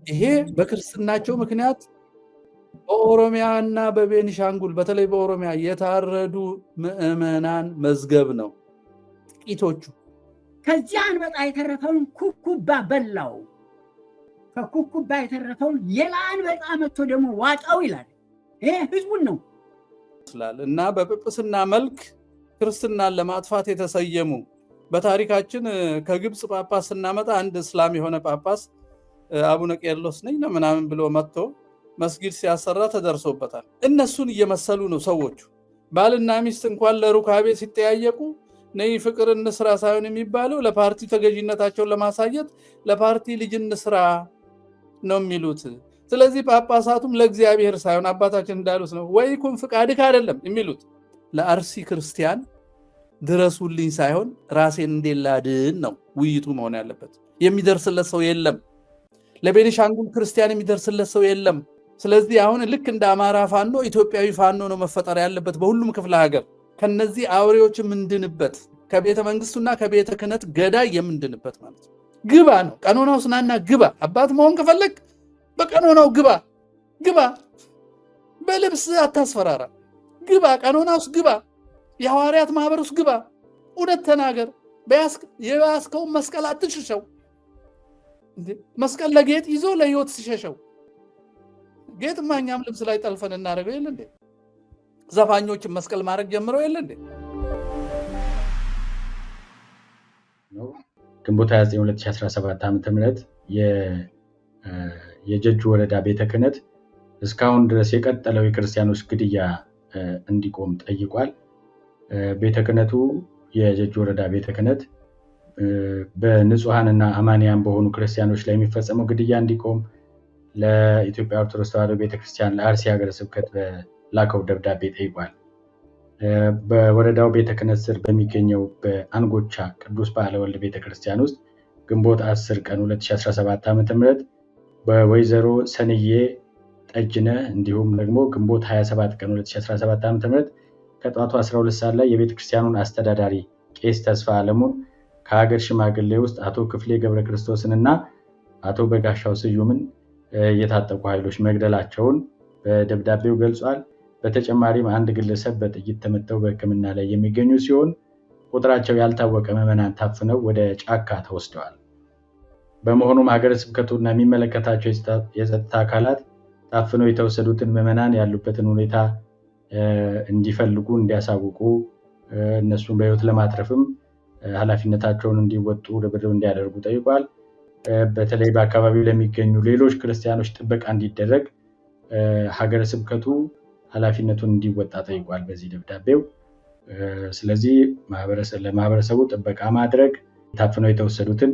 ይሄ በክርስትናቸው ምክንያት በኦሮሚያና በቤኒሻንጉል በተለይ በኦሮሚያ የታረዱ ምዕመናን መዝገብ ነው። ጥቂቶቹ ከዚያ አንበጣ የተረፈውን ኩኩባ በላው። ከኩኩባ የተረፈውን ሌላ አንበጣ መጥቶ ደግሞ ዋጣው ይላል። ይሄ ህዝቡን ነው እና በጵጵስና መልክ ክርስትናን ለማጥፋት የተሰየሙ በታሪካችን ከግብፅ ጳጳስ ስናመጣ አንድ እስላም የሆነ ጳጳስ አቡነ ቄርሎስ ነኝ ምናምን ብሎ መጥቶ መስጊድ ሲያሰራ ተደርሶበታል። እነሱን እየመሰሉ ነው ሰዎቹ። ባልና ሚስት እንኳን ለሩካቤ ሲጠያየቁ ነይ ፍቅር እንስራ ሳይሆን የሚባለው ለፓርቲ ተገዥነታቸውን ለማሳየት ለፓርቲ ልጅ እንስራ ነው የሚሉት። ስለዚህ ጳጳሳቱም ለእግዚአብሔር ሳይሆን አባታችን እንዳሉት ነው ወይኩን ፍቃድህ አይደለም የሚሉት ለአርሲ ክርስቲያን ድረሱልኝ ሳይሆን ራሴን እንዴት ላድን ነው ውይይቱ መሆን ያለበት። የሚደርስለት ሰው የለም። ለቤኒሻንጉል ክርስቲያን የሚደርስለት ሰው የለም። ስለዚህ አሁን ልክ እንደ አማራ ፋኖ ኢትዮጵያዊ ፋኖ ነው መፈጠር ያለበት በሁሉም ክፍለ ሀገር። ከነዚህ አውሬዎች የምንድንበት ከቤተ መንግስቱና ከቤተ ክህነት ገዳይ የምንድንበት ማለት ነው። ግባ ነው ቀኖናው። ስናና ግባ። አባት መሆን ከፈለግ በቀኖናው ግባ። ግባ፣ በልብስ አታስፈራራ። ግባ፣ ቀኖና ውስጥ ግባ። የሐዋርያት ማህበር ውስጥ ግባ። እውነት ተናገር። የያዝከውን መስቀል አትሽሸው። መስቀል ለጌጥ ይዞ ለህይወት ሲሸሸው ጌጥማ እኛም ልብስ ላይ ጠልፈን እናደርገው የለ እንዴ? ዘፋኞችን መስቀል ማድረግ ጀምረው የለ እንዴ? ግንቦት 29 2017 ዓ.ም የጀጁ ወረዳ ቤተ ክህነት እስካሁን ድረስ የቀጠለው የክርስቲያኖች ግድያ እንዲቆም ጠይቋል። ቤተ ክህነቱ የጀጁ ወረዳ ቤተ ክህነት በንጹሃንና አማንያን በሆኑ ክርስቲያኖች ላይ የሚፈጸመው ግድያ እንዲቆም ለኢትዮጵያ ኦርቶዶክስ ተዋሕዶ ቤተክርስቲያን ለአርሲ ሀገረ ስብከት በላከው ደብዳቤ ጠይቋል። በወረዳው ቤተ ክህነት ስር በሚገኘው በአንጎቻ ቅዱስ ባለወልድ ቤተክርስቲያን ውስጥ ግንቦት 10 ቀን 2017 ዓ.ም በወይዘሮ ሰንዬ ጠጅነህ እንዲሁም ደግሞ ግንቦት 27 ቀን 2017 ዓ.ም ከጠዋቱ 12 ሰዓት ላይ የቤተክርስቲያኑን አስተዳዳሪ ቄስ ተስፋ አለሙን ከሀገር ሽማግሌ ውስጥ አቶ ክፍሌ ገብረ ክርስቶስንና አቶ በጋሻው ስዩምን የታጠቁ ኃይሎች መግደላቸውን በደብዳቤው ገልጿል። በተጨማሪም አንድ ግለሰብ በጥይት ተመተው በሕክምና ላይ የሚገኙ ሲሆን ቁጥራቸው ያልታወቀ ምዕመናን ታፍነው ወደ ጫካ ተወስደዋል። በመሆኑም ሀገረ ስብከቱና የሚመለከታቸው የጸጥታ አካላት ታፍነው የተወሰዱትን ምዕመናን ያሉበትን ሁኔታ እንዲፈልጉ እንዲያሳውቁ፣ እነሱን በሕይወት ለማትረፍም ኃላፊነታቸውን እንዲወጡ ርብርብ እንዲያደርጉ ጠይቋል። በተለይ በአካባቢው ለሚገኙ ሌሎች ክርስቲያኖች ጥበቃ እንዲደረግ ሀገረ ስብከቱ ኃላፊነቱን እንዲወጣ ጠይቋል በዚህ ደብዳቤው። ስለዚህ ለማህበረሰቡ ጥበቃ ማድረግ፣ ታፍነው የተወሰዱትን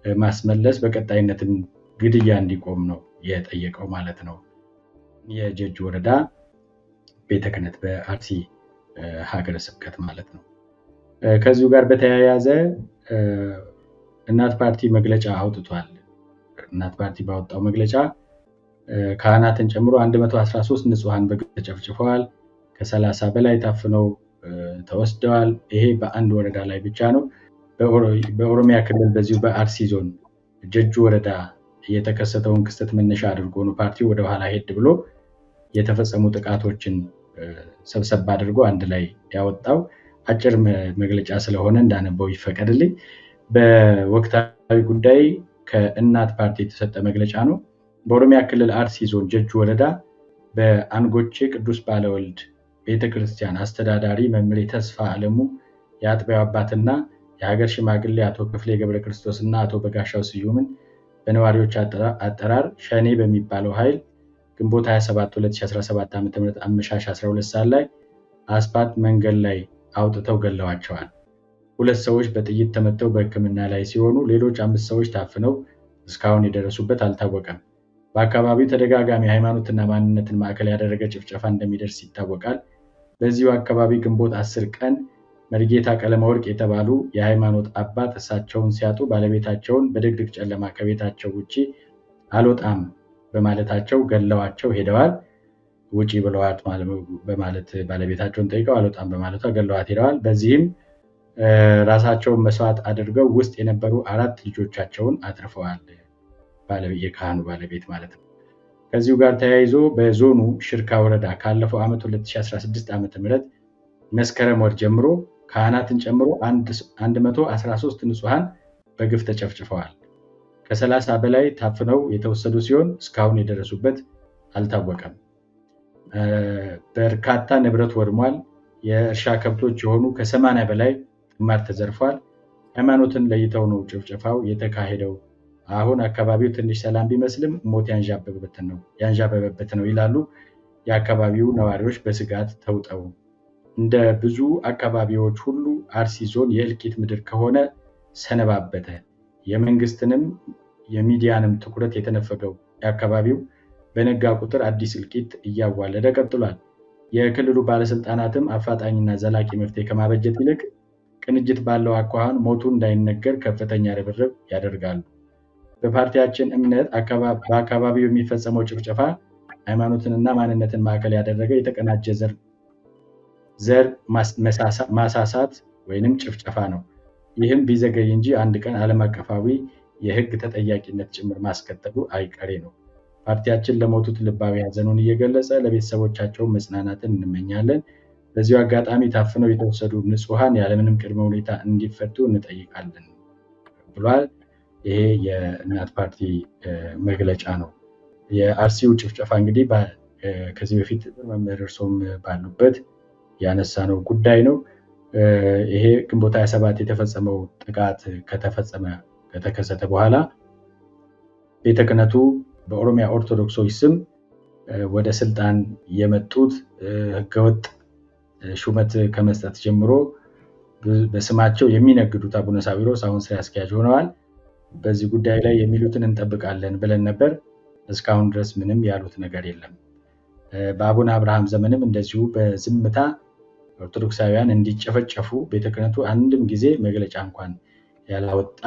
ማስመለስ፣ በቀጣይነትም ግድያ እንዲቆም ነው የጠየቀው ማለት ነው የጀጁ ወረዳ ቤተ ክህነት በአርሲ ሀገረ ስብከት ማለት ነው። ከዚሁ ጋር በተያያዘ እናት ፓርቲ መግለጫ አውጥቷል። እናት ፓርቲ ባወጣው መግለጫ ካህናትን ጨምሮ 113 ንጹሃን በግፍ ተጨፍጭፈዋል፣ ከ30 በላይ ታፍነው ተወስደዋል። ይሄ በአንድ ወረዳ ላይ ብቻ ነው። በኦሮሚያ ክልል በዚሁ በአርሲ ዞን ጀጁ ወረዳ የተከሰተውን ክስተት መነሻ አድርጎ ነው ፓርቲው ወደ ኋላ ሄድ ብሎ የተፈጸሙ ጥቃቶችን ሰብሰብ አድርጎ አንድ ላይ ያወጣው አጭር መግለጫ ስለሆነ እንዳነበው ይፈቀድልኝ። በወቅታዊ ጉዳይ ከእናት ፓርቲ የተሰጠ መግለጫ ነው። በኦሮሚያ ክልል አርሲ ዞን ጀጁ ወረዳ በአንጎቼ ቅዱስ ባለወልድ ቤተክርስቲያን አስተዳዳሪ መምህር ተስፋ አለሙ የአጥቢያው አባትና የሀገር ሽማግሌ አቶ ክፍሌ ገብረ ክርስቶስ እና አቶ በጋሻው ስዩምን በነዋሪዎች አጠራር ሸኔ በሚባለው ኃይል ግንቦት 27 2017 ዓ.ም አመሻሽ 12 ሰዓት ላይ አስፓልት መንገድ ላይ አውጥተው ገለዋቸዋል። 2 ሰዎች በጥይት ተመተው በሕክምና ላይ ሲሆኑ ሌሎች 5 ሰዎች ታፍነው እስካሁን የደረሱበት አልታወቀም። በአካባቢው ተደጋጋሚ ሃይማኖትና ማንነትን ማዕከል ያደረገ ጭፍጨፋ እንደሚደርስ ይታወቃል። በዚሁ አካባቢ ግንቦት 10 ቀን መርጌታ ቀለመወርቅ የተባሉ የሃይማኖት አባት እሳቸውን ሲያጡ ባለቤታቸውን በድቅድቅ ጨለማ ከቤታቸው ውጪ አልወጣም በማለታቸው ገለዋቸው ሄደዋል። ውጪ ብለዋት በማለት ባለቤታቸውን ጠይቀው አልወጣም በማለቷ ገለዋት ሄደዋል። በዚህም ራሳቸውን መስዋዕት አድርገው ውስጥ የነበሩ 4 ልጆቻቸውን አትርፈዋል የካህኑ ባለቤት ማለት ነው። ከዚሁ ጋር ተያይዞ በዞኑ ሽርካ ወረዳ ካለፈው ዓመት 2016 ዓ.ም መስከረም ወር ጀምሮ ካህናትን ጨምሮ 113 ንጹሐን በግፍ ተጨፍጭፈዋል። ከ30 በላይ ታፍነው የተወሰዱ ሲሆን እስካሁን የደረሱበት አልታወቀም። በርካታ ንብረት ወድሟል። የእርሻ ከብቶች የሆኑ ከ80 በላይ ጥማድ ተዘርፏል። ሃይማኖትን ለይተው ነው ጭፍጨፋው የተካሄደው። አሁን አካባቢው ትንሽ ሰላም ቢመስልም ሞት ያንዣበበበት ነው ይላሉ የአካባቢው ነዋሪዎች በስጋት ተውጠው። እንደ ብዙ አካባቢዎች ሁሉ አርሲ ዞን የእልቂት ምድር ከሆነ ሰነባበተ። የመንግስትንም የሚዲያንም ትኩረት የተነፈገው የአካባቢው በነጋ ቁጥር አዲስ እልቂት እያዋለደ ቀጥሏል። የክልሉ ባለስልጣናትም አፋጣኝና ዘላቂ መፍትሄ ከማበጀት ይልቅ ቅንጅት ባለው አኳኋን ሞቱ እንዳይነገር ከፍተኛ ርብርብ ያደርጋሉ። በፓርቲያችን እምነት በአካባቢው የሚፈጸመው ጭፍጨፋ ሃይማኖትንና ማንነትን ማዕከል ያደረገ የተቀናጀ ዘር ማሳሳት ወይንም ጭፍጨፋ ነው። ይህም ቢዘገይ እንጂ አንድ ቀን ዓለም አቀፋዊ የህግ ተጠያቂነት ጭምር ማስከተሉ አይቀሬ ነው። ፓርቲያችን ለሞቱት ልባዊ ሐዘኑን እየገለጸ ለቤተሰቦቻቸው መጽናናትን እንመኛለን። በዚሁ አጋጣሚ ታፍነው የተወሰዱ ንጹሐን ያለምንም ቅድመ ሁኔታ እንዲፈቱ እንጠይቃለን ብሏል። ይሄ የእናት ፓርቲ መግለጫ ነው። የአርሲው ጭፍጨፋ እንግዲህ ከዚህ በፊት መምህር እርሶም ባሉበት ያነሳነው ጉዳይ ነው። ይሄ ግንቦት 27 የተፈጸመው ጥቃት ከተከሰተ በኋላ ቤተ ክህነቱ በኦሮሚያ ኦርቶዶክሶች ስም ወደ ስልጣን የመጡት ህገወጥ ሹመት ከመስጠት ጀምሮ በስማቸው የሚነግዱት አቡነ ሳዊሮስ አሁን ስራ አስኪያጅ ሆነዋል። በዚህ ጉዳይ ላይ የሚሉትን እንጠብቃለን ብለን ነበር። እስካሁን ድረስ ምንም ያሉት ነገር የለም። በአቡነ አብርሃም ዘመንም እንደዚሁ በዝምታ ኦርቶዶክሳውያን እንዲጨፈጨፉ ቤተ ክህነቱ አንድም ጊዜ መግለጫ እንኳን ያላወጣ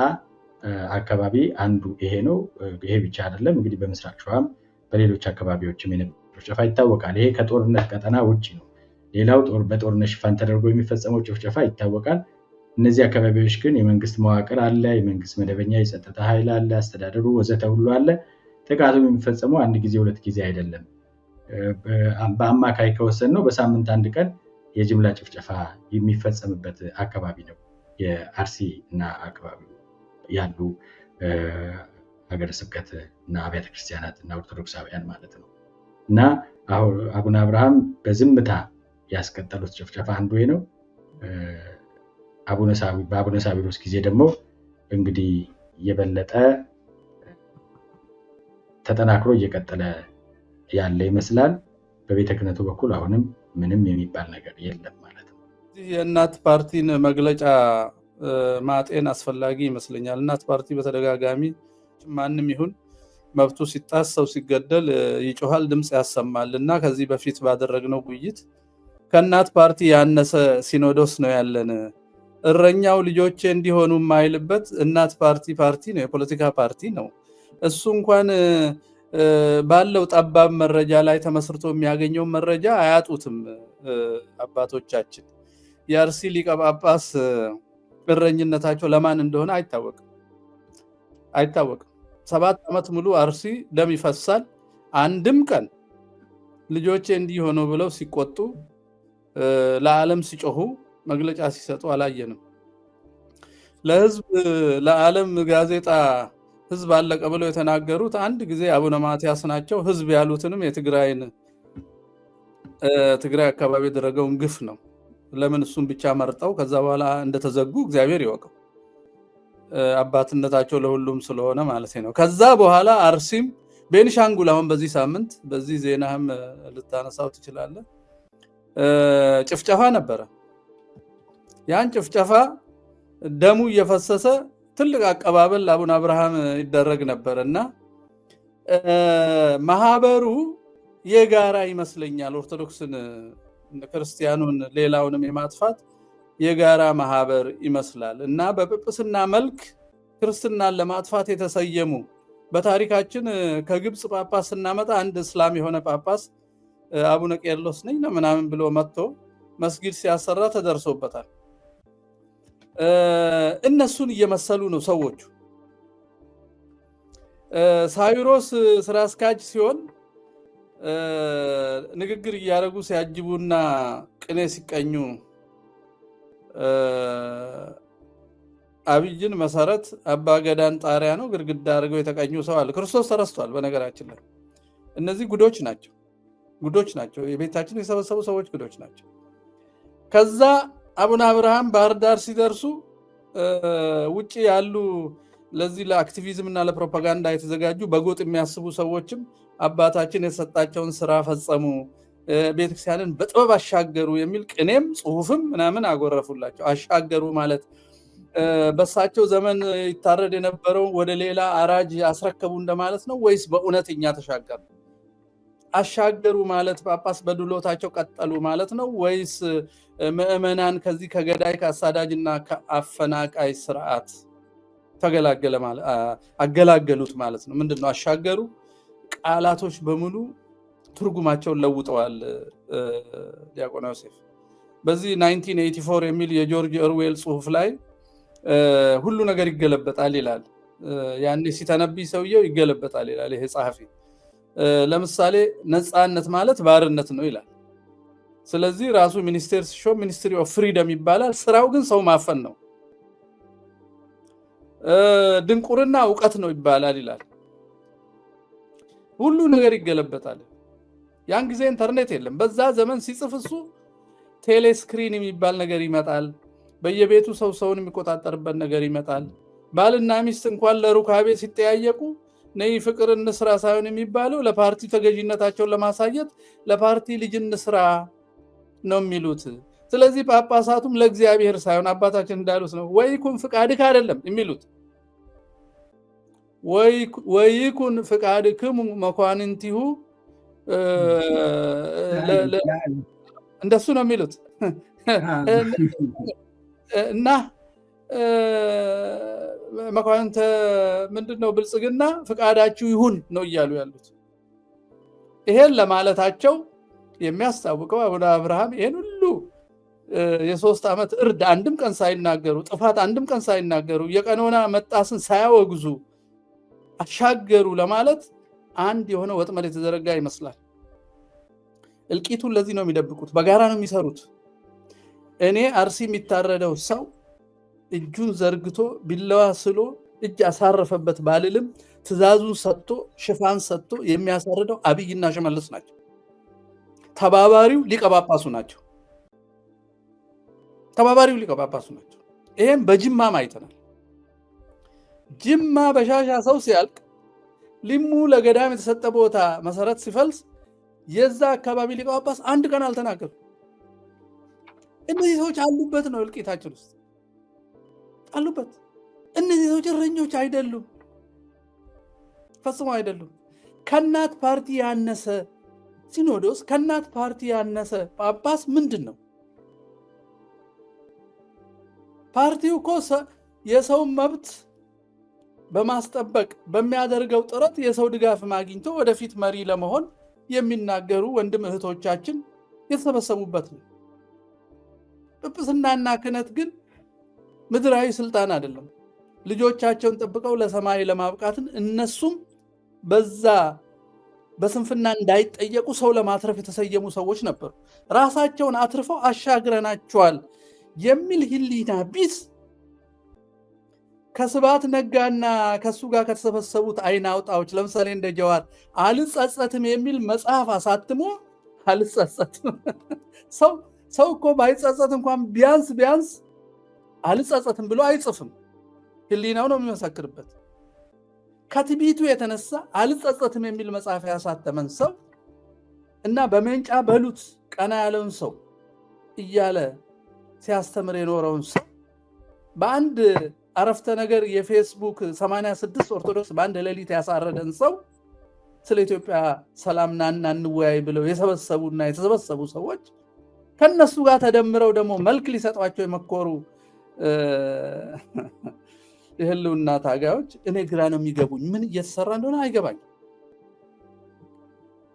አካባቢ አንዱ ይሄ ነው። ይሄ ብቻ አይደለም እንግዲህ በምስራቅ ሸዋም በሌሎች አካባቢዎችም የነበረው ጭፍጨፋ ይታወቃል። ይሄ ከጦርነት ቀጠና ውጭ ነው። ሌላው በጦርነት ሽፋን ተደርጎ የሚፈጸመው ጭፍጨፋ ይታወቃል። እነዚህ አካባቢዎች ግን የመንግስት መዋቅር አለ፣ የመንግስት መደበኛ የጸጥታ ኃይል አለ፣ አስተዳደሩ ወዘተ ሁሉ አለ። ጥቃቱ የሚፈጸመው አንድ ጊዜ ሁለት ጊዜ አይደለም። በአማካይ ከወሰን ነው በሳምንት አንድ ቀን የጅምላ ጭፍጨፋ የሚፈጸምበት አካባቢ ነው የአርሲ እና አካባቢው ያሉ ሀገረ ስብከት እና አብያተ ክርስቲያናት እና ኦርቶዶክሳውያን ማለት ነው። እና አቡነ አብርሃም በዝምታ ያስቀጠሉት ጭፍጨፋ አንዱ ነው። በአቡነ ሳዊሮስ ጊዜ ደግሞ እንግዲህ የበለጠ ተጠናክሮ እየቀጠለ ያለ ይመስላል። በቤተ ክህነቱ በኩል አሁንም ምንም የሚባል ነገር የለም ማለት ነው። የእናት ፓርቲን መግለጫ ማጤን አስፈላጊ ይመስለኛል። እናት ፓርቲ በተደጋጋሚ ማንም ይሁን መብቱ ሲጣስ ሰው ሲገደል ይጮሃል፣ ድምፅ ያሰማል እና ከዚህ በፊት ባደረግነው ውይይት ከእናት ፓርቲ ያነሰ ሲኖዶስ ነው ያለን። እረኛው ልጆቼ እንዲሆኑ የማይልበት እናት ፓርቲ ነው፣ የፖለቲካ ፓርቲ ነው። እሱ እንኳን ባለው ጠባብ መረጃ ላይ ተመስርቶ የሚያገኘውን መረጃ አያጡትም አባቶቻችን። የአርሲ ሊቀ ጳጳስ እረኝነታቸው ለማን እንደሆነ አይታወቅም። 7 ዓመት ሙሉ አርሲ ደም ይፈሳል። አንድም ቀን ልጆቼ እንዲህ ሆነው ብለው ሲቆጡ ለዓለም ሲጮሁ መግለጫ ሲሰጡ አላየንም። ለህዝብ ለዓለም ጋዜጣ ህዝብ አለቀ ብለው የተናገሩት አንድ ጊዜ አቡነ ማትያስ ናቸው። ህዝብ ያሉትንም ትግራይ አካባቢ ያደረገውን ግፍ ነው። ለምን እሱን ብቻ መርጠው ከዛ በኋላ እንደተዘጉ እግዚአብሔር ይወቀው። አባትነታቸው ለሁሉም ስለሆነ ማለት ነው። ከዛ በኋላ አርሲም ቤኒሻንጉል አሁን በዚህ ሳምንት በዚህ ዜናህም ልታነሳው ትችላለህ፣ ጭፍጨፋ ነበረ። ያን ጭፍጨፋ ደሙ እየፈሰሰ ትልቅ አቀባበል ለአቡነ አብርሃም ይደረግ ነበር እና ማህበሩ የጋራ ይመስለኛል። ኦርቶዶክስን፣ ክርስቲያኑን፣ ሌላውንም የማጥፋት የጋራ ማህበር ይመስላል እና በጵጵስና መልክ ክርስትናን ለማጥፋት የተሰየሙ በታሪካችን ከግብፅ ጳጳስ ስናመጣ አንድ እስላም የሆነ ጳጳስ አቡነ ቄርሎስ ነኝ ምናምን ብሎ መጥቶ መስጊድ ሲያሰራ ተደርሶበታል። እነሱን እየመሰሉ ነው ሰዎቹ። ሳዊሮስ ስራ አስኪያጅ ሲሆን ንግግር እያደረጉ ሲያጅቡና ቅኔ ሲቀኙ አብይን መሰረት አባገዳን ጣሪያ ነው ግድግዳ አድርገው የተቀኙ ሰው አለ። ክርስቶስ ተረስቷል። በነገራችን ላይ እነዚህ ጉዶች ናቸው። የቤታችን የሰበሰቡ ሰዎች ጉዶች ናቸው። ከዛ አቡነ አብርሃም ባህር ዳር ሲደርሱ ውጪ ያሉ ለዚህ ለአክቲቪዝም እና ለፕሮፓጋንዳ የተዘጋጁ በጎጥ የሚያስቡ ሰዎችም አባታችን የተሰጣቸውን ስራ ፈጸሙ፣ ቤተክርስቲያንን በጥበብ አሻገሩ የሚል ቅኔም ጽሁፍም ምናምን አጎረፉላቸው። አሻገሩ ማለት በሳቸው ዘመን ይታረድ የነበረው ወደ ሌላ አራጅ አስረከቡ እንደማለት ነው ወይስ በእውነት እኛ ተሻገሩ? አሻገሩ ማለት ጳጳስ በድሎታቸው ቀጠሉ ማለት ነው ወይስ ምዕመናን ከዚህ ከገዳይ ከአሳዳጅና ከአፈናቃይ ስርዓት አገላገሉት ማለት ነው? ምንድነው አሻገሩ? ቃላቶች በሙሉ ትርጉማቸውን ለውጠዋል። ዲያቆን ዮሴፍ በዚህ 1984 የሚል የጆርጅ ኦርዌል ጽሁፍ ላይ ሁሉ ነገር ይገለበጣል ይላል። ያኔ ሲተነብይ ሰውየው ይገለበጣል ይላል ይሄ ጸሐፊ። ለምሳሌ ነፃነት ማለት ባርነት ነው ይላል። ስለዚህ ራሱ ሚኒስቴር ሲሾም ሚኒስትሪ ኦፍ ፍሪደም ይባላል። ስራው ግን ሰው ማፈን ነው። ድንቁርና እውቀት ነው ይባላል ይላል። ሁሉ ነገር ይገለበጣል። ያን ጊዜ ኢንተርኔት የለም። በዛ ዘመን ሲጽፍ እሱ ቴሌስክሪን የሚባል ነገር ይመጣል። በየቤቱ ሰውን የሚቆጣጠርበት ነገር ይመጣል። ባልና ሚስት እንኳን ለሩካቤ ሲጠያየቁ ነይ ፍቅር እንስራ ሳይሆን የሚባለው ለፓርቲ ተገዥነታቸውን ለማሳየት ለፓርቲ ልጅ እንስራ ነው የሚሉት። ስለዚህ ጳጳሳቱም ለእግዚአብሔር ሳይሆን አባታችን እንዳሉት ነው ወይኩን ፍቃድክ አይደለም የሚሉት። ወይኩን ፍቃድክሙ መኳንንቲሁ እንደሱ ነው የሚሉት እና መኳንንተ ምንድነው ብልጽግና ፍቃዳችሁ ይሁን ነው እያሉ ያሉት። ይሄን ለማለታቸው የሚያስታውቀው አቡነ አብርሃም ይሄን ሁሉ የ3 ዓመት እርድ አንድም ቀን ሳይናገሩ ጥፋት አንድም ቀን ሳይናገሩ የቀኖና መጣስን ሳያወግዙ አሻገሩ ለማለት አንድ የሆነ ወጥመድ የተዘረጋ ይመስላል። እልቂቱን ለዚህ ነው የሚደብቁት። በጋራ ነው የሚሰሩት። እኔ አርሲ የሚታረደው ሰው እጁን ዘርግቶ ቢላዋ ስሎ እጅ አሳረፈበት ባልልም ትእዛዙን ሰጥቶ ሽፋን ሰጥቶ የሚያሳርደው አብይና ሽመልስ ናቸው። ተባባሪው ሊቀ ጳጳሱ ናቸው። ይሄም በጅማም አይተናል። ጅማ በሻሻ ሰው ሲያልቅ ሊሙ ለገዳም የተሰጠ ቦታ መሰረት ሲፈልስ የዛ አካባቢ ሊቀ ጳጳስ አንድ ቀን አልተናገሩ። እነዚህ ሰዎች አሉበት ነው እልቂታችን ውስጥ አሉበት። እነዚህ ሰዎች እረኞች አይደሉም፣ ፈጽሞ አይደሉም። ከእናት ፓርቲ ያነሰ ሲኖዶስ፣ ከእናት ፓርቲ ያነሰ ጳጳስ ምንድን ነው? ፓርቲው እኮ የሰው መብት በማስጠበቅ በሚያደርገው ጥረት የሰው ድጋፍ ማግኝቶ ወደፊት መሪ ለመሆን የሚናገሩ ወንድም እህቶቻችን የተሰበሰቡበት ነው። ጵጵስናና ክህነት ግን ምድራዊ ስልጣን አይደለም። ልጆቻቸውን ጠብቀው ለሰማይ ለማብቃትን እነሱም በዛ በስንፍና እንዳይጠየቁ ሰው ለማትረፍ የተሰየሙ ሰዎች ነበሩ። ራሳቸውን አትርፈው አሻግረናቸዋል የሚል ህሊና ቢስ ከስብሐት ነጋና ከሱ ጋር ከተሰበሰቡት አይን አውጣዎች ለምሳሌ እንደ ጀዋር አልጸጸትም የሚል መጽሐፍ አሳትሞ አልጸጸትም ሰው እኮ ባይጸጸት እንኳን ቢያንስ አልጸጸትም ብሎ አይጽፍም። ህሊናው ነው የሚመሰክርበት። ከትዕቢቱ የተነሳ አልጸጸትም የሚል መጽሐፍ ያሳተመን ሰው እና በመንጫ በሉት ቀና ያለውን ሰው እያለ ሲያስተምር የኖረውን ሰው በአንድ አረፍተ ነገር የፌስቡክ 86 ኦርቶዶክስ በአንድ ሌሊት ያሳረደን ሰው ስለ ኢትዮጵያ ሰላምና እንወያይ ብለው የተሰበሰቡ ሰዎች ከነሱ ጋር ተደምረው ደግሞ መልክ ሊሰጧቸው የመኮሩ የህልውና ታጋዮች እኔ ግራ ነው የሚገቡኝ። ምን እየተሰራ እንደሆነ አይገባኝ።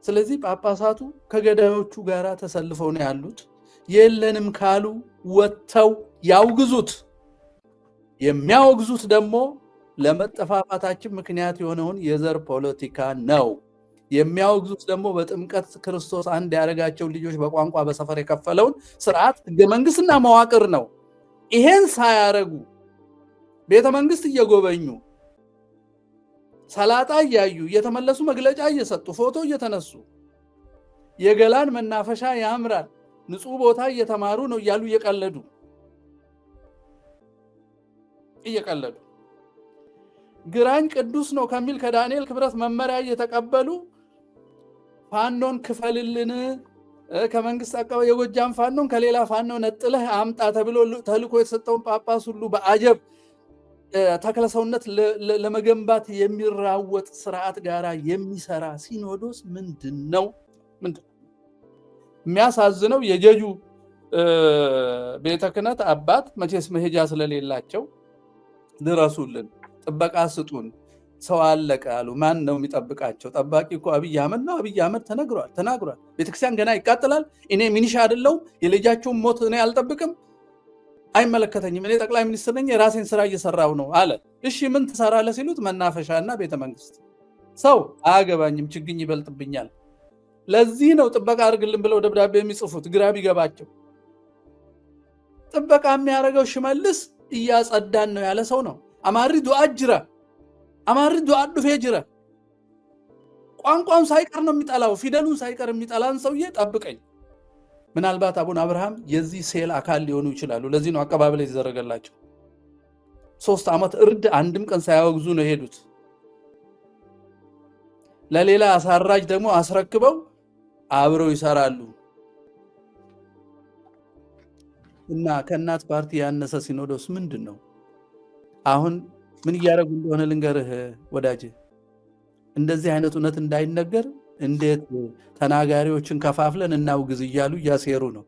ስለዚህ ጳጳሳቱ ከገዳዮቹ ጋር ተሰልፈው ነው ያሉት። የለንም ካሉ ወጥተው ያውግዙት። የሚያወግዙት ደግሞ ለመጠፋፋታችን ምክንያት የሆነውን የዘር ፖለቲካ ነው። የሚያወግዙት ደግሞ በጥምቀት ክርስቶስ አንድ ያደረጋቸው ልጆች በቋንቋ በሰፈር የከፈለውን ስርዓት ህገ መንግስትና መዋቅር ነው። ይሄን ሳያረጉ ቤተ መንግስት እየጎበኙ ሰላጣ እያዩ እየተመለሱ መግለጫ እየሰጡ ፎቶ እየተነሱ የገላን መናፈሻ ያምራል ንጹህ ቦታ እየተማሩ ነው እያሉ እየቀለዱ ግራኝ ቅዱስ ነው ከሚል ከዳንኤል ክብረት መመሪያ እየተቀበሉ ፋኖን ክፈልልን ከመንግስት አቀበ የጎጃም ፋኖን ከሌላ ፋኖ ነጥለህ አምጣ ተብሎ ተልኮ የተሰጠውን ጳጳስ ሁሉ በአጀብ ተክለሰውነት ለመገንባት የሚራወጥ ስርዓት ጋራ የሚሰራ ሲኖዶስ ምንድነው? የሚያሳዝነው የጀጁ ቤተ ክህነት አባት መቼስ መሄጃ ስለሌላቸው ድረሱልን፣ ጥበቃ ስጡን፣ ሰው አለቀ አሉ። ማን ነው የሚጠብቃቸው? ጠባቂ እኮ አብይ አህመድ ነው። አብይ አህመድ ተናግሯል። ቤተክርስቲያን ገና ይቃጥላል። እኔ ሚኒሻ አይደለሁም፣ የልጃቸውን ሞት እኔ አልጠብቅም፣ አይመለከተኝም፣ እኔ ጠቅላይ ሚኒስትር ነኝ፣ የራሴን ስራ እየሰራው ነው አለ። እሺ ምን ትሰራለህ ሲሉት መናፈሻና ቤተመንግስት። ሰው አያገባኝም፣ ችግኝ ይበልጥብኛል። ለዚህ ነው ጥበቃ አድርግልን ብለው ደብዳቤ የሚጽፉት ግራ ቢገባቸው። ጥበቃ የሚያደርገው ሽመልስ እያጸዳን ነው ያለ ሰው ነው። አማሪ ዱዓ ጅራ፣ አማሪ ዱዓ ዱፌ ጅራ። ቋንቋውን ሳይቀር ነው የሚጠላው፣ ፊደሉን ሳይቀር የሚጠላን ሰውዬ ጠብቀኝ። ምናልባት አቡነ አብርሃም የዚህ ሴል አካል ሊሆኑ ይችላሉ። ለዚህ ነው አቀባበል የተደረገላቸው። 3 ዓመት እርድ አንድም ቀን ሳያወግዙ ነው የሄዱት። ለሌላ አሳራጅ ደግሞ አስረክበው አብረው ይሰራሉ። እና ከእናት ፓርቲ ያነሰ ሲኖዶስ ምንድን ነው? አሁን ምን እያደረጉ እንደሆነ ልንገርህ ወዳጅ። እንደዚህ አይነት እውነት እንዳይነገር እንዴት ተናጋሪዎችን ከፋፍለን እናውግዝ እያሉ እያሴሩ ነው።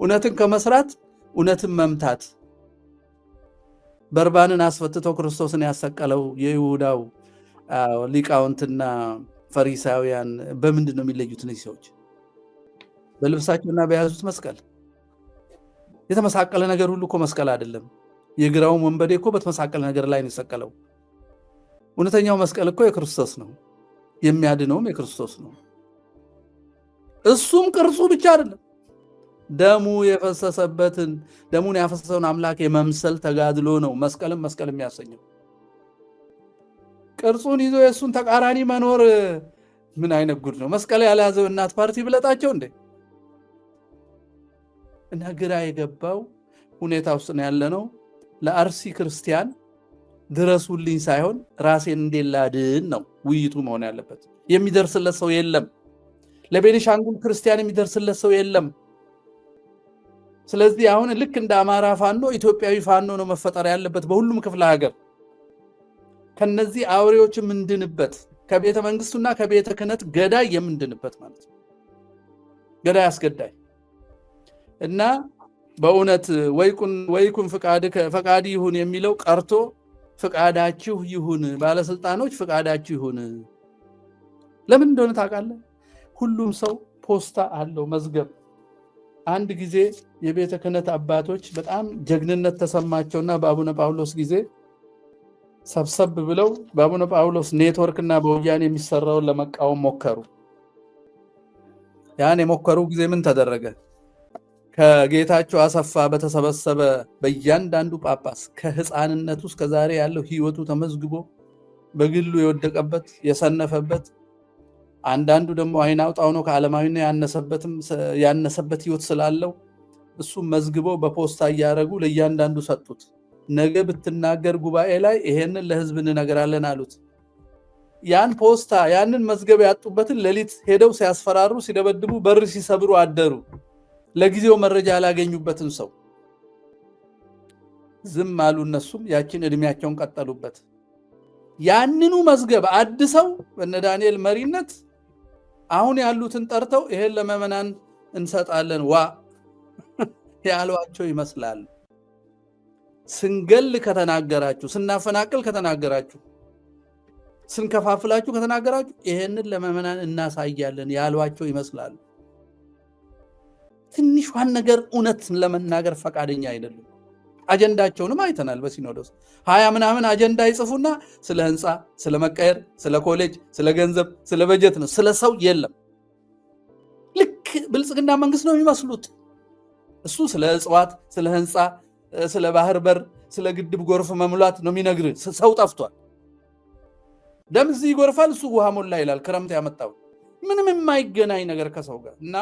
እውነትን ከመስራት እውነትን መምታት። በርባንን አስፈትተው ክርስቶስን ያሰቀለው የይሁዳው ሊቃውንትና ፈሪሳውያን በምንድን ነው የሚለዩት? እነዚህ ሰዎች በልብሳቸውና በያዙት መስቀል። የተመሳቀለ ነገር ሁሉ እኮ መስቀል አይደለም። የግራውም ወንበዴ እኮ በተመሳቀለ ነገር ላይ ነው የሰቀለው። እውነተኛው መስቀል እኮ የክርስቶስ ነው፣ የሚያድነውም የክርስቶስ ነው። እሱም ቅርጹ ብቻ አይደለም፣ ደሙ የፈሰሰበትን ደሙን ያፈሰሰውን አምላክ የመምሰል ተጋድሎ ነው መስቀልም መስቀል የሚያሰኘው። ቅርጹን ይዞ የእሱን ተቃራኒ መኖር ምን አይነት ጉድ ነው? መስቀል ያልያዘው እናት ፓርቲ ብለጣቸው እንዴ! እና ግራ የገባው ሁኔታ ውስጥ ነው ያለነው። ለአርሲ ክርስቲያን ድረሱልኝ ሳይሆን ራሴን እንዴት ላድን ነው ውይይቱ መሆን ያለበት። የሚደርስለት ሰው የለም። ለቤኒሻንጉል ክርስቲያን የሚደርስለት ሰው የለም። ስለዚህ አሁን ልክ እንደ አማራ ፋኖ ኢትዮጵያዊ ፋኖ ነው መፈጠር ያለበት በሁሉም ክፍለ ሀገር። ከነዚህ አውሬዎች የምንድንበት፣ ከቤተ መንግስቱና ከቤተ ክህነት ገዳይ የምንድንበት ማለት ነው። ገዳይ አስገዳይ እና በእውነት ወይኩን ፈቃድ ይሁን የሚለው ቀርቶ ፍቃዳችሁ ይሁን፣ ባለስልጣኖች ፍቃዳችሁ ይሁን። ለምን እንደሆነ ታውቃለህ? ሁሉም ሰው ፖስታ አለው መዝገብ። አንድ ጊዜ የቤተ ክህነት አባቶች በጣም ጀግንነት ተሰማቸውና በአቡነ ጳውሎስ ጊዜ ሰብሰብ ብለው በአቡነ ጳውሎስ ኔትወርክና በወያኔ የሚሰራውን ለመቃወም ሞከሩ። ያን የሞከሩ ጊዜ ምን ተደረገ? ከጌታቸው አሰፋ በተሰበሰበ በእያንዳንዱ ጳጳስ ከህፃንነቱ እስከ ዛሬ ያለው ህይወቱ ተመዝግቦ በግሉ የወደቀበት የሰነፈበት፣ አንዳንዱ ደግሞ አይን አውጣው ነው ከዓለማዊና ያነሰበት ህይወት ስላለው እሱም መዝግበው በፖስታ እያደረጉ ለእያንዳንዱ ሰጡት። ነገ ብትናገር ጉባኤ ላይ ይሄንን ለህዝብ እንነግራለን አሉት። ያን ፖስታ ያንን መዝገብ ያጡበትን ሌሊት ሄደው ሲያስፈራሩ ሲደበድቡ በር ሲሰብሩ አደሩ። ለጊዜው መረጃ ያላገኙበትን ሰው ዝም አሉ። እነሱም ያችን እድሜያቸውን ቀጠሉበት። ያንኑ መዝገብ አድሰው በነ ዳንኤል መሪነት አሁን ያሉትን ጠርተው ይሄን ለመመናን እንሰጣለን ዋ ያሏቸው ይመስላል። ስንገል ከተናገራችሁ፣ ስናፈናቅል ከተናገራችሁ፣ ስንከፋፍላችሁ ከተናገራችሁ ይሄንን ለመመናን እናሳያለን ያሏቸው ይመስላሉ። ትንሿን ነገር እውነት ለመናገር ፈቃደኛ አይደሉም። አጀንዳቸውንም አይተናል። በሲኖዶስ 20 ምናምን አጀንዳ ይጽፉና ስለ ህንፃ፣ ስለ መቀየር፣ ስለ ኮሌጅ፣ ስለ ገንዘብ፣ ስለ በጀት ነው። ስለ ሰው የለም። ልክ ብልጽግና መንግስት ነው የሚመስሉት። እሱ ስለ እጽዋት፣ ስለ ህንፃ፣ ስለ ባህር በር፣ ስለ ግድብ ጎርፍ መሙላት ነው የሚነግር። ሰው ጠፍቷል። ደም እዚህ ይጎርፋል፣ እሱ ውሃ ሞላ ይላል። ክረምት ያመጣው ምንም የማይገናኝ ነገር ከሰው ጋር እና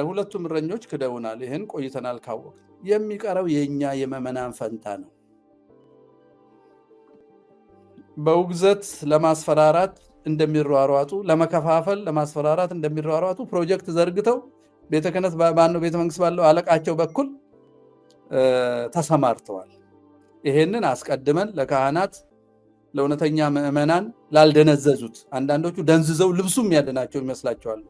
ሁለቱም እረኞች ክደውናል። ይህን ቆይተናል ካወቅ። የሚቀረው የኛ የመመናን ፈንታ ነው። በውግዘት ለማስፈራራት እንደሚሯሯጡ፣ ለመከፋፈል ለማስፈራራት እንደሚሯሯጡ ፕሮጀክት ዘርግተው ቤተ ክህነት ቤተ መንግስት ባለው አለቃቸው በኩል ተሰማርተዋል። ይሄንን አስቀድመን ለካህናት ለእውነተኛ ምዕመናን ላልደነዘዙት፣ አንዳንዶቹ ደንዝዘው ልብሱ የሚያድናቸው ይመስላቸዋል።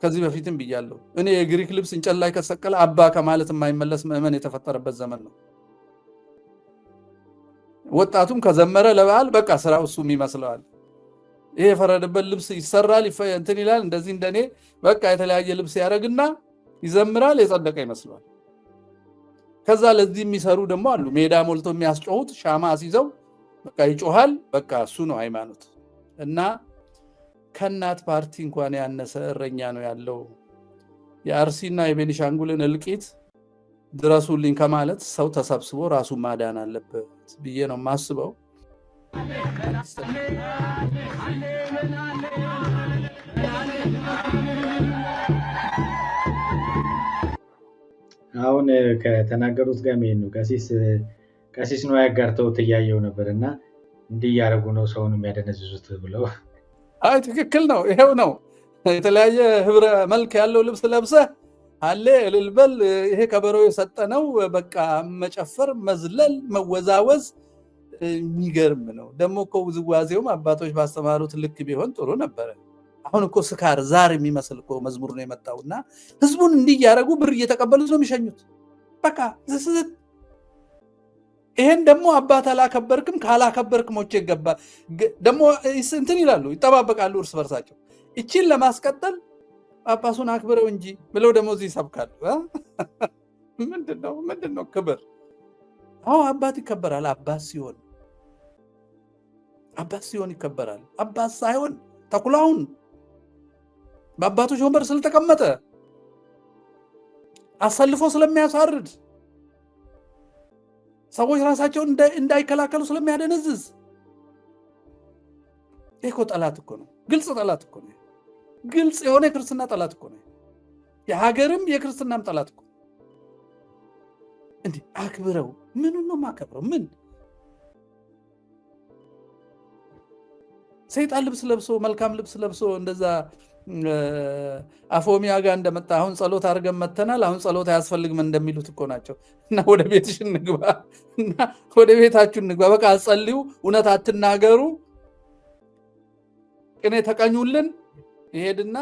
ከዚህ በፊትም ብያለሁ። እኔ የግሪክ ልብስ እንጨት ላይ ከሰቀለ አባ ከማለት የማይመለስ ምዕመን የተፈጠረበት ዘመን ነው። ወጣቱም ከዘመረ ለበዓል በቃ ስራው እሱም ይመስለዋል። ይሄ የፈረደበት ልብስ ይሰራል፣ እንትን ይላል። እንደዚህ እንደኔ በቃ የተለያየ ልብስ ያደርግና ይዘምራል፣ የጸደቀ ይመስለዋል። ከዛ ለዚህ የሚሰሩ ደግሞ አሉ። ሜዳ ሞልቶ የሚያስጮሁት ሻማ አስይዘው በቃ ይጮሃል። በቃ እሱ ነው ሃይማኖት። እና ከእናት ፓርቲ እንኳን ያነሰ እረኛ ነው ያለው። የአርሲና የቤኒሻንጉልን እልቂት ድረሱልኝ ከማለት ሰው ተሰብስቦ ራሱን ማዳን አለበት ብዬ ነው የማስበው። አሁን ከተናገሩት ጋር ምን ነው ቀሲስ ነው ያጋርተውት እያየው ነበር እና እንዲህ ያደረጉ ነው ሰውን የሚያደነዝዙት ብለው። አይ ትክክል ነው። ይሄው ነው የተለያየ ህብረ መልክ ያለው ልብስ ለብሰህ አለ እልልበል፣ ይሄ ከበሮ የሰጠነው በቃ መጨፈር፣ መዝለል፣ መወዛወዝ የሚገርም ነው። ደግሞ እኮ ውዝዋዜውም አባቶች ባስተማሩት ልክ ቢሆን ጥሩ ነበረ። አሁን እኮ ስካር ዛር የሚመስል እኮ መዝሙር ነው የመጣውና ህዝቡን እንዲህ እያደረጉ ብር እየተቀበሉት ነው የሚሸኙት። በቃ ይሄን ደግሞ አባት አላከበርክም፣ ካላከበርክ ሞቼ ይገባ ደግሞ እንትን ይላሉ፣ ይጠባበቃሉ እርስ በርሳቸው። እቺን ለማስቀጠል ጳጳሱን አክብረው እንጂ ብለው ደግሞ እዚህ ይሰብካሉ። ምንድነው ክብር? አዎ አባት ይከበራል። አባት ሲሆን ይከበራል። አባት ሳይሆን ተኩላውን በአባቶች ወንበር ስለተቀመጠ አሰልፎ ስለሚያሳርድ ሰዎች ራሳቸውን እንዳይከላከሉ ስለሚያደነዝዝ ይሄ እኮ ጠላት እኮ ነው። ግልጽ ጠላት እኮ ነው። ግልጽ የሆነ የክርስትና ጠላት እኮ ነው። የሀገርም የክርስትናም ጠላት እኮ እንዲህ አክብረው ምኑን ነው ማከብረው? ምን ሰይጣን ልብስ ለብሶ መልካም ልብስ ለብሶ እንደዛ አፎሚያ ጋር እንደመጣ አሁን ጸሎት አድርገን መተናል፣ አሁን ጸሎት አያስፈልግም እንደሚሉት እኮ ናቸው። እና ወደ ቤትሽ እንግባ እና ወደ ቤታችሁ እንግባ፣ በቃ አጸልዩ፣ እውነት አትናገሩ፣ ቅኔ ተቀኙልን። ይሄድና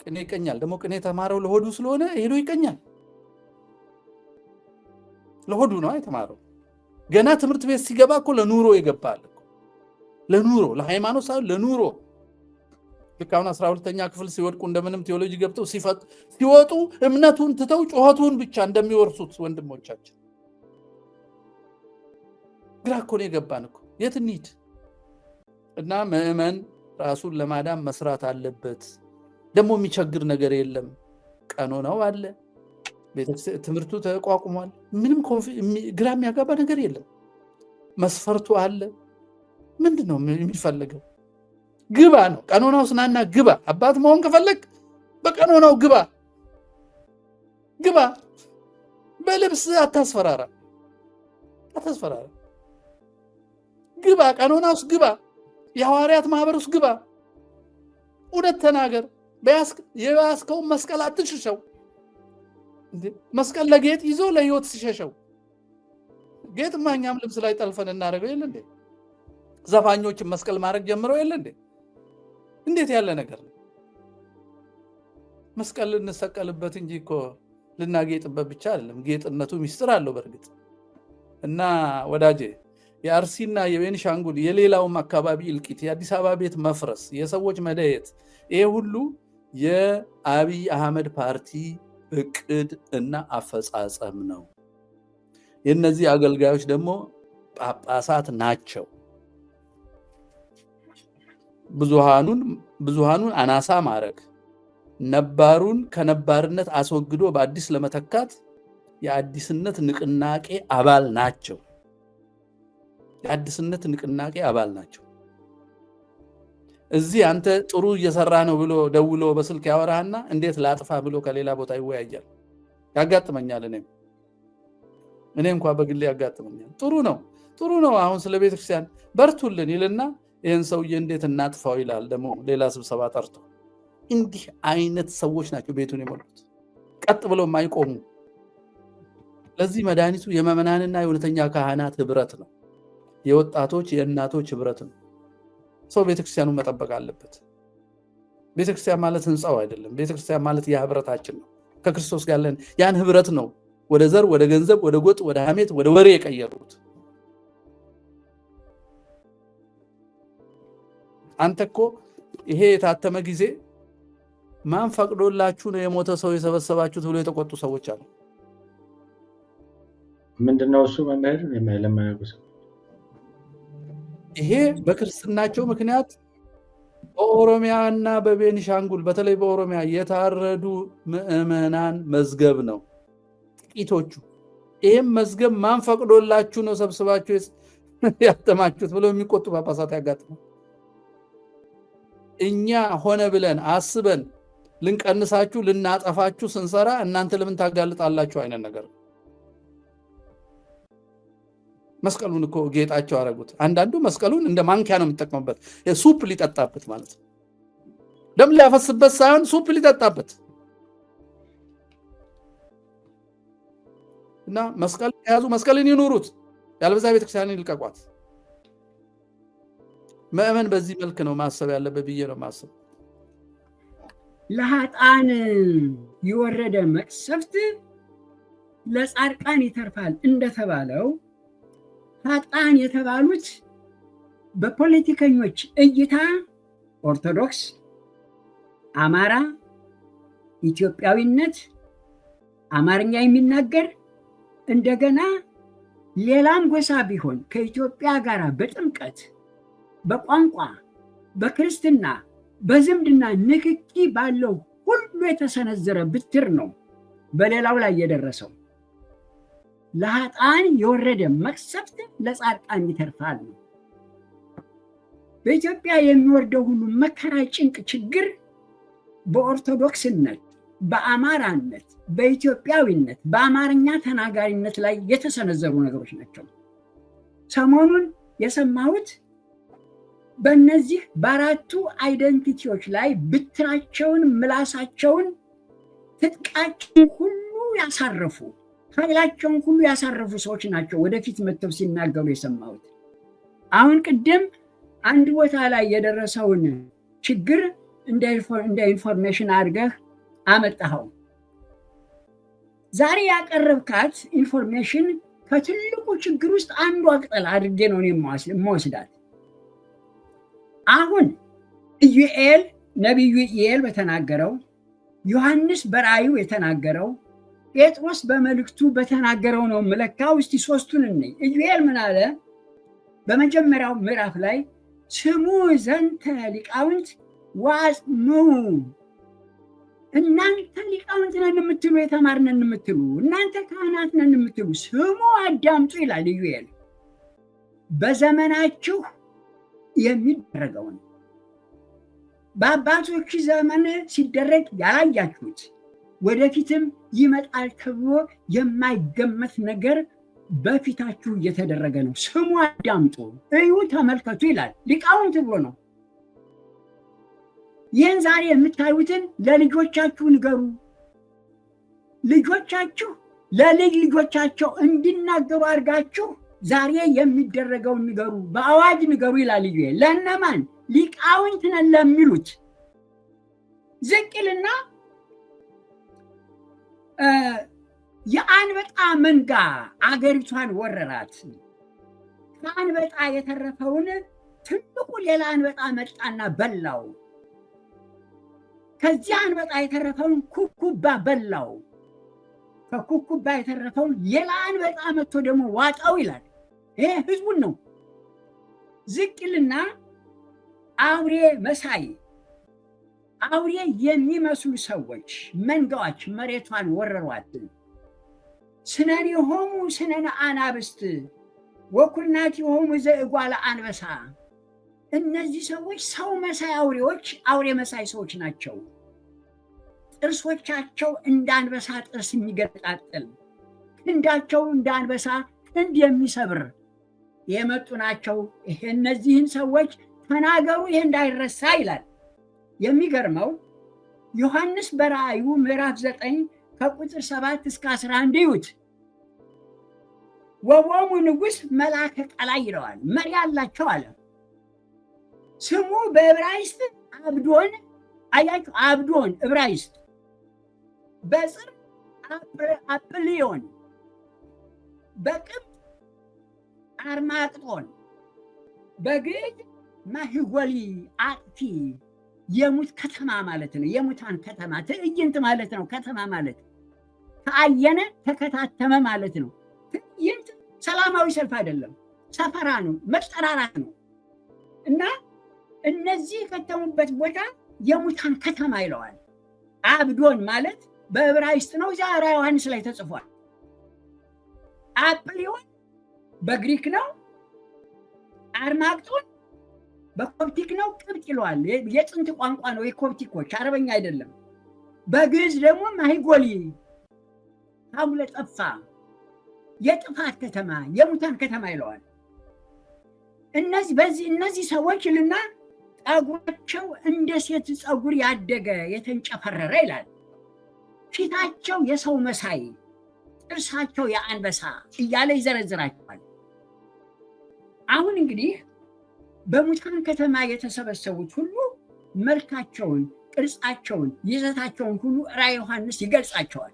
ቅኔ ይቀኛል። ደግሞ ቅኔ የተማረው ለሆዱ ስለሆነ ሄዶ ይቀኛል። ለሆዱ ነው የተማረው። ገና ትምህርት ቤት ሲገባ እኮ ለኑሮ ይገባል። ለኑሮ ለሃይማኖት ሳይሆን ለኑሮ። ልክ አሁን 12ኛ ክፍል ሲወድቁ እንደምንም ቴዎሎጂ ገብተው ሲወጡ እምነቱን ትተው ጩኸቱን ብቻ እንደሚወርሱት ወንድሞቻችን ግራ እኮ ነው የገባን እኮ። የት እንሂድ? እና ምዕመን ራሱን ለማዳን መስራት አለበት። ደግሞ የሚቸግር ነገር የለም። ቀኖናው አለ፣ ትምህርቱ ተቋቁሟል። ምንም ግራ የሚያጋባ ነገር የለም። መስፈርቱ አለ። ምንድን ነው የሚፈልገው? ግባ ነው። ቀኖናው ስናና ግባ። አባት መሆን ከፈለግ በቀኖናው ግባ። በልብስ አታስፈራራ። ግባ። ቀኖና ውስጥ ግባ። የሐዋርያት ማህበር ውስጥ ግባ። እውነት ተናገር። የያዝከውን መስቀል አትሽሸው። መስቀል ለጌጥ ይዞ ለህይወት ሲሸሸው ጌጥ ማኛም ልብስ ላይ ጠልፈን እናደርገው የለ እንዴ? ዘፋኞችን መስቀል ማድረግ ጀምረው የለ እንዴ? እንዴት ያለ ነገር ነው? መስቀል ልንሰቀልበት እንጂ እኮ ልናጌጥበት ብቻ አይደለም። ጌጥነቱ ሚስጥር አለው በእርግጥ። እና ወዳጄ የአርሲና የቤኒሻንጉል የሌላውም አካባቢ እልቂት፣ የአዲስ አበባ ቤት መፍረስ፣ የሰዎች መለየት፣ ይሄ ሁሉ የአብይ አህመድ ፓርቲ እቅድ እና አፈጻጸም ነው። የእነዚህ አገልጋዮች ደግሞ ጳጳሳት ናቸው። ብዙሃኑን አናሳ ማድረግ፣ ነባሩን ከነባርነት አስወግዶ በአዲስ ለመተካት የአዲስነት ንቅናቄ አባል ናቸው። የአዲስነት ንቅናቄ አባል ናቸው። እዚህ አንተ ጥሩ እየሰራ ነው ብሎ ደውሎ በስልክ ያወራህና እንዴት ላጥፋ ብሎ ከሌላ ቦታ ይወያያል። ያጋጥመኛል። እኔ እንኳ በግሌ ያጋጥመኛል። ጥሩ ነው አሁን ስለ ቤተክርስቲያን በርቱልን ይልና ይህን ሰውዬ እንዴት እናጥፋው ይላል። ደግሞ ሌላ ስብሰባ ጠርቶ እንዲህ አይነት ሰዎች ናቸው ቤቱን የሞሉት፣ ቀጥ ብለው የማይቆሙ። ለዚህ መድኃኒቱ የመመናንና የእውነተኛ ካህናት ህብረት ነው። የወጣቶች የእናቶች ህብረት ነው። ሰው ቤተክርስቲያኑን መጠበቅ አለበት። ቤተክርስቲያን ማለት ህንፃው አይደለም። ቤተክርስቲያን ማለት ያ ህብረታችን ነው። ከክርስቶስ ጋር ያን ህብረት ነው ወደ ዘር፣ ወደ ገንዘብ፣ ወደ ጎጥ፣ ወደ ሐሜት፣ ወደ ወሬ የቀየሩት። አንተ እኮ ይሄ የታተመ ጊዜ ማን ፈቅዶላችሁ ነው የሞተ ሰው የሰበሰባችሁት ብሎ የተቆጡ ሰዎች አሉ። ምንድነው እሱ መምህር ለማያውቁ ሰው ይሄ በክርስትናቸው ምክንያት በኦሮሚያ እና በቤኒሻንጉል በተለይ በኦሮሚያ የታረዱ ምዕመናን መዝገብ ነው ጥቂቶቹ። ይህም መዝገብ ማን ፈቅዶላችሁ ነው ሰብስባችሁ ያተማችሁት ብለው የሚቆጡ ጳጳሳት ያጋጥማል። እኛ ሆነ ብለን አስበን ልንቀንሳችሁ ልናጠፋችሁ ስንሰራ እናንተ ለምን ታጋልጣላችሁ አይነት ነገር። መስቀሉን እኮ ጌጣቸው አረጉት። አንዳንዱ መስቀሉን እንደ ማንኪያ ነው የሚጠቀምበት፣ ሱፕ ሊጠጣበት ማለት ነው። ደም ሊያፈስበት ሳይሆን ሱፕ ሊጠጣበት እና መስቀል የያዙ መስቀልን ይኑሩት፣ ያለበዛ ቤተክርስቲያንን ይልቀቋት። ምዕመን በዚህ መልክ ነው ማሰብ ያለበት ብዬ ነው ማሰብ። ለኃጥአን የወረደ መቅሰፍት ለጻድቃን ይተርፋል እንደተባለው ኃጥአን የተባሉት በፖለቲከኞች እይታ ኦርቶዶክስ፣ አማራ፣ ኢትዮጵያዊነት፣ አማርኛ የሚናገር እንደገና ሌላም ጎሳ ቢሆን ከኢትዮጵያ ጋር በጥምቀት በቋንቋ በክርስትና በዝምድና ንክኪ ባለው ሁሉ የተሰነዘረ ብትር ነው በሌላው ላይ የደረሰው። ለኃጥአን የወረደ መቅሰፍት ለጻድቃን ይተርፋል ነው። በኢትዮጵያ የሚወርደው ሁሉ መከራ፣ ጭንቅ፣ ችግር በኦርቶዶክስነት፣ በአማራነት፣ በኢትዮጵያዊነት፣ በአማርኛ ተናጋሪነት ላይ የተሰነዘሩ ነገሮች ናቸው። ሰሞኑን የሰማሁት በእነዚህ በአራቱ አይደንቲቲዎች ላይ ብትራቸውን፣ ምላሳቸውን፣ ትጥቃቸውን ሁሉ ያሳረፉ፣ ኃይላቸውን ሁሉ ያሳረፉ ሰዎች ናቸው ወደፊት መጥተው ሲናገሩ የሰማሁት። አሁን ቅድም አንድ ቦታ ላይ የደረሰውን ችግር እንደ ኢንፎርሜሽን አድርገህ አመጣኸው። ዛሬ ያቀረብካት ኢንፎርሜሽን ከትልቁ ችግር ውስጥ አንዱ ቅጠል አድርጌ ነው የምወስዳት። አሁን ኢዩኤል ነቢዩ ኢዩኤል በተናገረው፣ ዮሐንስ በራእዩ የተናገረው፣ ጴጥሮስ በመልእክቱ በተናገረው ነው የምለካው። እስቲ ሶስቱን እንይ። ኢዩኤል ምን አለ? በመጀመሪያው ምዕራፍ ላይ ስሙ ዘንተ ሊቃውንት ወአጽምዑ፣ እናንተ ሊቃውንት ነን የምትሉ የተማርነን የምትሉ እናንተ ካህናት ነን የምትሉ ስሙ አዳምጡ ይላል ኢዩኤል። በዘመናችሁ የሚደረገውን በአባቶች ዘመን ሲደረግ ያላያችሁት ወደፊትም ይመጣል ተብሎ የማይገመት ነገር በፊታችሁ እየተደረገ ነው። ስሙ አዳምጡ፣ እዩ፣ ተመልከቱ ይላል። ሊቃውንት ብሎ ነው። ይህን ዛሬ የምታዩትን ለልጆቻችሁ ንገሩ፣ ልጆቻችሁ ለልጅ ልጆቻቸው እንዲናገሩ አድርጋችሁ ዛሬ የሚደረገውን ንገሩ፣ በአዋጅ ንገሩ ይላል ኢዩኤል። ለእነማን? ሊቃውንት ነን ለሚሉት። ዝቅልና የአንበጣ መንጋ አገሪቷን ወረራት። ከአንበጣ የተረፈውን ትልቁ ሌላ አንበጣ መጣና በላው። ከዚያ አንበጣ የተረፈውን ኩኩባ በላው። ከኩኩባ የተረፈውን ሌላ አንበጣ መጥቶ ደግሞ ዋጣው ይላል። ይሄ ህዝቡን ነው። ዝቅ ይልና አውሬ መሳይ አውሬ የሚመስሉ ሰዎች መንጋዎች መሬቷን ወረሯት። ስነኒሆሙ ስነነ አናብስት ወኩርናቲሆሙ ዘእጓለ አንበሳ። እነዚህ ሰዎች ሰው መሳይ አውሬዎች፣ አውሬ መሳይ ሰዎች ናቸው። ጥርሶቻቸው እንደ አንበሳ ጥርስ የሚገጣጥል፣ ክንዳቸው እንደ አንበሳ ክንድ የሚሰብር የመጡ ናቸው። እነዚህን ሰዎች ተናገሩ፣ ይሄ እንዳይረሳ ይላል። የሚገርመው ዮሐንስ በራእዩ ምዕራፍ 9 ከቁጥር 7 እስከ 11 ይዩት። ወቦሙ ንጉሥ መልአከ ቀላይ ይለዋል። መሪ አላቸው አለ። ስሙ በዕብራይስጥ አብዶን፣ አያችሁ፣ አብዶን ዕብራይስጥ፣ በጽር አጵልዮን፣ በቅብጥ አርማቅጦን፣ በግዕዝ ማህጎሊ አጥፊ። የሙት ከተማ ማለት ነው። የሙታን ከተማ ትዕይንት ማለት ነው። ከተማ ማለት ተአየነ ተከታተመ ማለት ነው። ትዕይንት ሰላማዊ ሰልፍ አይደለም፣ ሰፈራ ነው፣ መጠራራት ነው። እና እነዚህ የከተሙበት ቦታ የሙታን ከተማ ይለዋል። አብዶን ማለት በዕብራይስጥ ነው። እዚያ ራዕየ ዮሐንስ ላይ ተጽፏል። አጵልዮን በግሪክ ነው። አርማቅጦን በኮፕቲክ ነው። ቅብጥ ይለዋል። የጥንት ቋንቋ ነው የኮፕቲኮች፣ አረበኛ አይደለም። በግዕዝ ደግሞ ማሂጎሊ ሀሙለ ጠፋ፣ የጥፋት ከተማ፣ የሙታን ከተማ ይለዋል። እነዚህ ሰዎች ልና ጠጉራቸው እንደ ሴት ፀጉር ያደገ የተንጨፈረረ ይላል። ፊታቸው የሰው መሳይ፣ ጥርሳቸው የአንበሳ እያለ ይዘረዝራቸዋል። አሁን እንግዲህ በሙታን ከተማ የተሰበሰቡት ሁሉ መልካቸውን፣ ቅርጻቸውን፣ ይዘታቸውን ሁሉ ራዕየ ዮሐንስ ይገልጻቸዋል።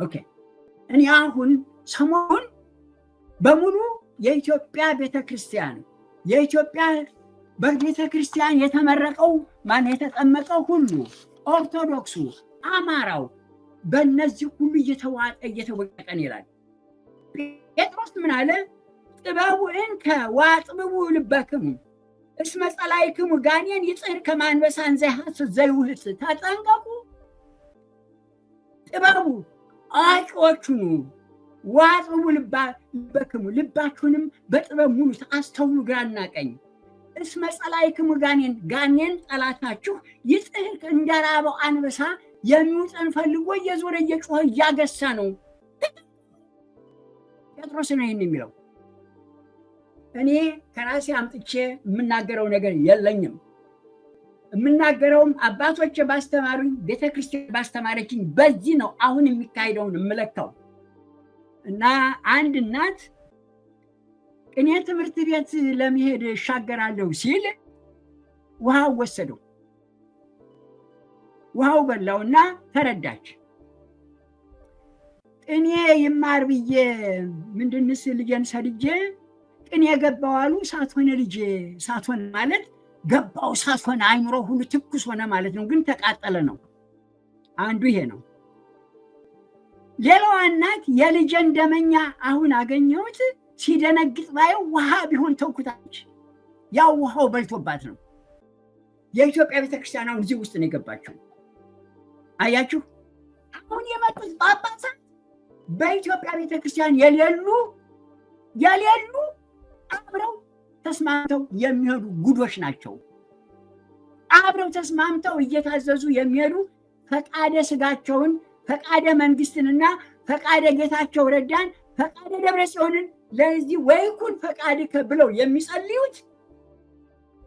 ኦኬ፣ እኔ አሁን ሰሞኑን በሙሉ የኢትዮጵያ ቤተክርስቲያን በቤተክርስቲያን የተመረቀው የተጠመቀው ሁሉ ኦርቶዶክሱ፣ አማራው በእነዚህ ሁሉ እየተዋጠ እየተወቀቀን ይላል። ጴጥሮስ ምን አለ? ጥበቡ እንከ ወአጥብቡ ልበክሙ እስመ ጸላኢክሙ ጋኔን ይጽሕር ከመ አንበሳ እንዘ ይሐስስ ዘይውህጽ። ተጠንቀቁ፣ ጥበቡ አዋቂዎቹ ወአጥብቡ ልበክሙ፣ ልባችሁንም በጥበብ ሙሉት፣ አስተውሉ ግራና ቀኝ። እስመ ጸላኢክሙ ጋኔን ጠላታችሁ ይጽሕር እንደ ራበው አንበሳ የሚውጠን ፈልጎ እየዞረ እየጮኸ እያገሳ ነው። ጴጥሮስ ነው ይህን የሚለው። እኔ ከራሴ አምጥቼ የምናገረው ነገር የለኝም። የምናገረውም አባቶች ባስተማሩኝ፣ ቤተክርስቲያን ባስተማረችኝ በዚህ ነው አሁን የሚካሄደውን የምለካው። እና አንድ እናት ቅኔ ትምህርት ቤት ለመሄድ እሻገራለሁ ሲል ውሃው ወሰደው። ውሃው በላውና ተረዳች። ቅኔ ይማር ብዬ ምንድንስ ልጄን ሰድጄ ቅኔ የገባው አሉ። ሳትሆነ ልጄ፣ ሳትሆነ ማለት ገባው፣ ሳትሆነ አይምሮ ሁሉ ትኩስ ሆነ ማለት ነው። ግን ተቃጠለ ነው። አንዱ ይሄ ነው። ሌላዋ እናት የልጄን ደመኛ አሁን አገኘሁት፣ ሲደነግጥ ባየው ውሃ ቢሆን ተውኩታች። ያው ውሃው በልቶባት ነው። የኢትዮጵያ ቤተክርስቲያን አሁን እዚህ ውስጥ ነው የገባችው። አያችሁ፣ አሁን የመጡት ጳጳሳት በኢትዮጵያ ቤተክርስቲያን የሌሉ አብረው ተስማምተው የሚሄዱ ጉዶች ናቸው። አብረው ተስማምተው እየታዘዙ የሚሄዱ ፈቃደ ስጋቸውን፣ ፈቃደ መንግስትንና ፈቃደ ጌታቸው ረዳን፣ ፈቃደ ደብረጽዮንን ለዚህ ወይኩን ፈቃድከ ብለው የሚጸልዩት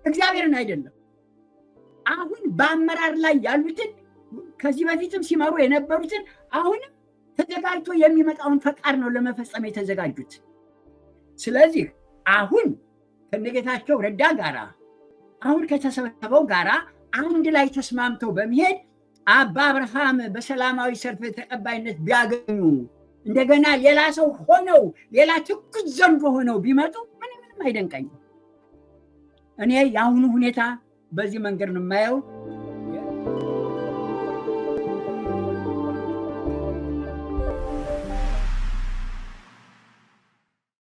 እግዚአብሔርን አይደለም። አሁን በአመራር ላይ ያሉትን ከዚህ በፊትም ሲመሩ የነበሩትን አሁንም ተዘጋጅቶ የሚመጣውን ፈቃድ ነው ለመፈጸም የተዘጋጁት። ስለዚህ አሁን ከነጌታቸው ረዳ ጋራ አሁን ከተሰበሰበው ጋራ አንድ ላይ ተስማምተው በመሄድ አባ አብርሃም በሰላማዊ ሰልፍ ተቀባይነት ቢያገኙ እንደገና ሌላ ሰው ሆነው ሌላ ትኩስ ዘንዶ ሆነው ቢመጡ ምንም አይደንቀኝም። እኔ የአሁኑ ሁኔታ በዚህ መንገድ ነው የማየው።